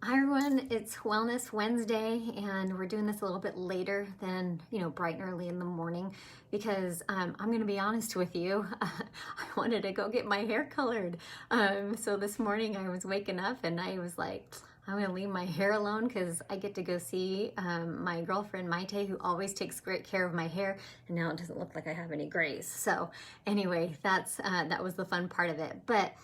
Hi everyone, it's Wellness Wednesday and we're doing this a little bit later than, bright and early in the morning because I'm going to be honest with you, I wanted to go get my hair colored. So this morning I was waking up and I was like, I'm going to leave my hair alone because I get to go see my girlfriend Maite, who always takes great care of my hair, and now it doesn't look like I have any grays. So anyway, that was the fun part of it. But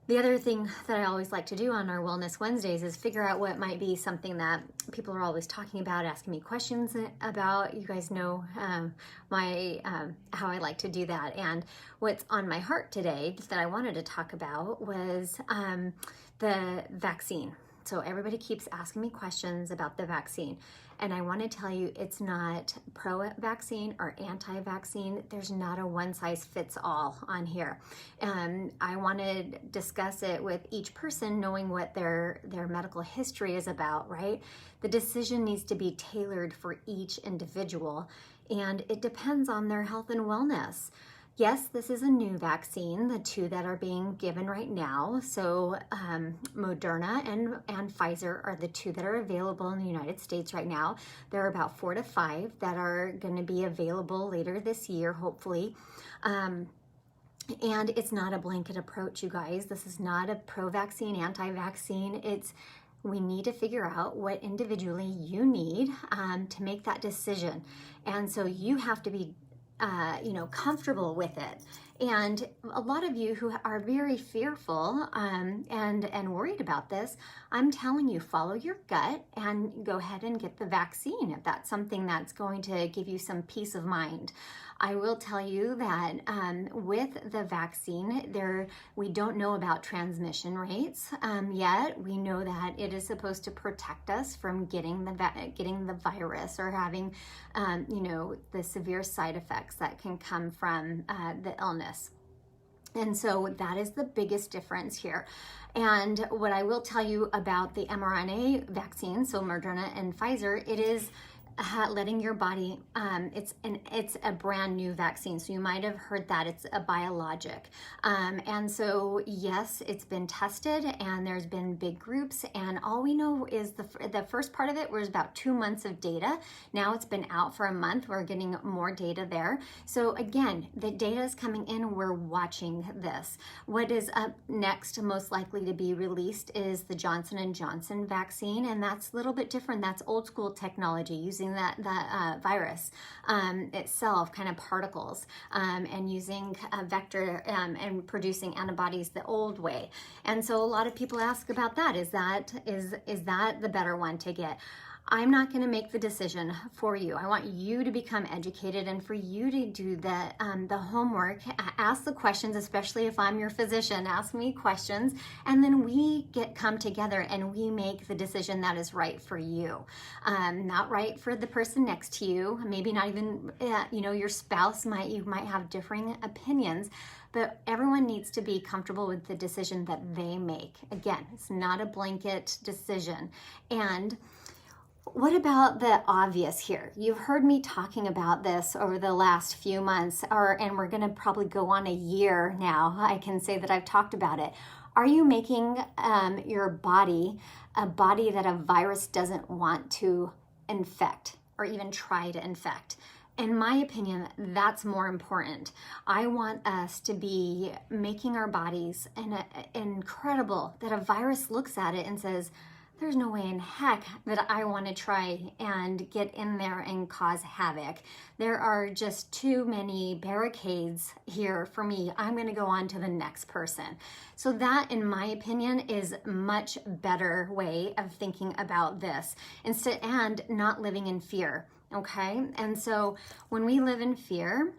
the other thing that I always like to do on our Wellness Wednesdays is figure out what might be something that people are always talking about, asking me questions about. You guys know how I like to do that. And what's on my heart today that I wanted to talk about was the vaccine. So everybody keeps asking me questions about the vaccine. And I want to tell you, it's not pro-vaccine or anti-vaccine. There's not a one-size-fits-all on here. I want to discuss it with each person knowing what their medical history is about, right? The decision needs to be tailored for each individual, and it depends on their health and wellness. Yes, this is a new vaccine, the two that are being given right now. So Moderna and Pfizer are the two that are available in the United States right now. There are about 4 to 5 that are going to be available later this year, hopefully. And it's not a blanket approach, you guys. This is not a pro-vaccine, anti-vaccine. We need to figure out what individually you need to make that decision. And so you have to be comfortable with it. And a lot of you who are very fearful and worried about this, I'm telling you, follow your gut and go ahead and get the vaccine if that's something that's going to give you some peace of mind. I will tell you that with the vaccine, we don't know about transmission rates yet. We know that it is supposed to protect us from getting the virus or having, the severe side effects that can come from the illness. And so that is the biggest difference here. And what I will tell you about the mRNA vaccine, so Moderna and Pfizer, it is letting your body, it's a brand new vaccine. So you might have heard that it's a biologic. And so yes, it's been tested and there's been big groups, and all we know is the first part of it was about 2 months of data. Now it's been out for a month. We're getting more data there. So again, the data is coming in. We're watching this. What is up next, most likely to be released, is the Johnson & Johnson vaccine. And that's a little bit different. That's old school technology, using that virus itself, kind of particles, and using a vector and producing antibodies the old way. And so a lot of people ask about that. Is that the better one to get? I'm not going to make the decision for you. I want you to become educated and for you to do the homework, ask the questions, especially if I'm your physician, ask me questions, and then we come together and we make the decision that is right for you. Not right for the person next to you, maybe not even, your spouse, you might have differing opinions, but everyone needs to be comfortable with the decision that they make. Again, it's not a blanket decision. And what about the obvious here? You've heard me talking about this over the last few months, and we're going to probably go on a year now. I can say that I've talked about it. Are you making your body a body that a virus doesn't want to infect or even try to infect? In my opinion, that's more important. I want us to be making our bodies incredible, that a virus looks at it and says, there's no way in heck that I want to try and get in there and cause havoc. There are just too many barricades here for me. I'm going to go on to the next person. So that, in my opinion, is a much better way of thinking about this, and not living in fear. Okay? And so when we live in fear,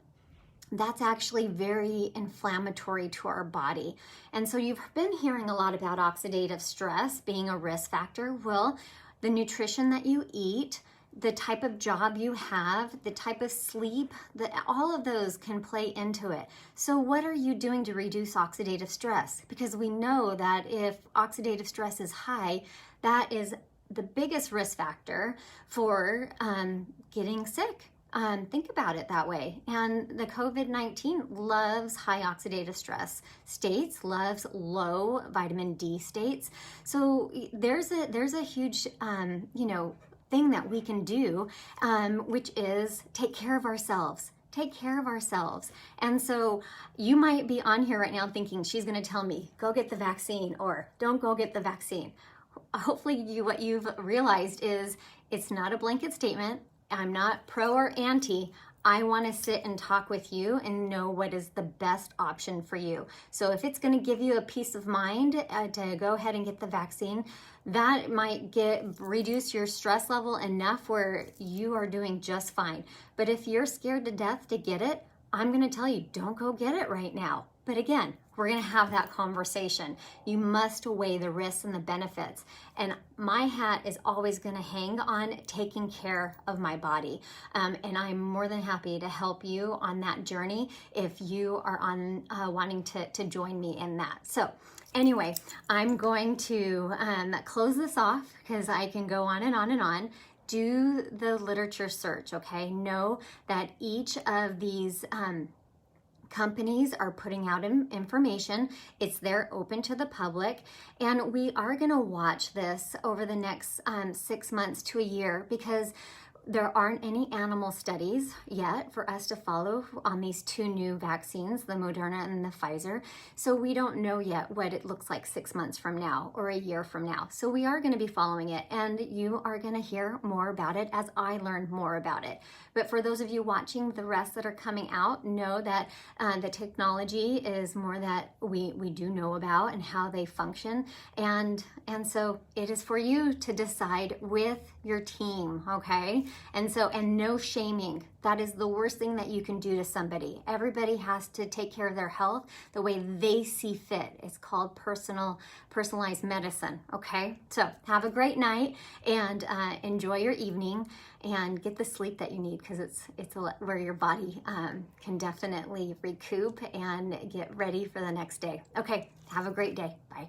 that's actually very inflammatory to our body. And so you've been hearing a lot about oxidative stress being a risk factor. Well, the nutrition that you eat, the type of job you have, the type of sleep, all of those can play into it. So what are you doing to reduce oxidative stress? Because we know that if oxidative stress is high, that is the biggest risk factor for getting sick. think about it that way. And the COVID-19 loves high oxidative stress states, loves low vitamin D states. So there's a huge, thing that we can do, which is take care of ourselves. Take care of ourselves. And so you might be on here right now thinking, she's going to tell me, go get the vaccine or don't go get the vaccine. Hopefully what you've realized is it's not a blanket statement. I'm not pro or anti. I want to sit and talk with you and know what is the best option for you. So if it's going to give you a peace of mind to go ahead and get the vaccine, that might reduce your stress level enough where you are doing just fine. But if you're scared to death to get it, I'm going to tell you, don't go get it right now. But again, we're going to have that conversation. You must weigh the risks and the benefits. And my hat is always going to hang on taking care of my body. And I'm more than happy to help you on that journey if you are on wanting to join me in that. So anyway, I'm going to close this off because I can go on and on and on. Do the literature search, okay? Know that each of these companies are putting out information. It's there open to the public. And we are going to watch this over the next 6 months to a year because there aren't any animal studies yet for us to follow on these two new vaccines, the Moderna and the Pfizer. So we don't know yet what it looks like 6 months from now or a year from now. So we are going to be following it, and you are going to hear more about it as I learn more about it. But for those of you watching the rest that are coming out, know that the technology is more that we do know about and how they function. And so it is for you to decide with your team, okay? And no shaming. That is the worst thing that you can do to somebody. Everybody has to take care of their health the way they see fit. It's called personalized medicine, okay? So have a great night and enjoy your evening and get the sleep that you need because it's where your body can definitely recoup and get ready for the next day. Okay, have a great day. Bye.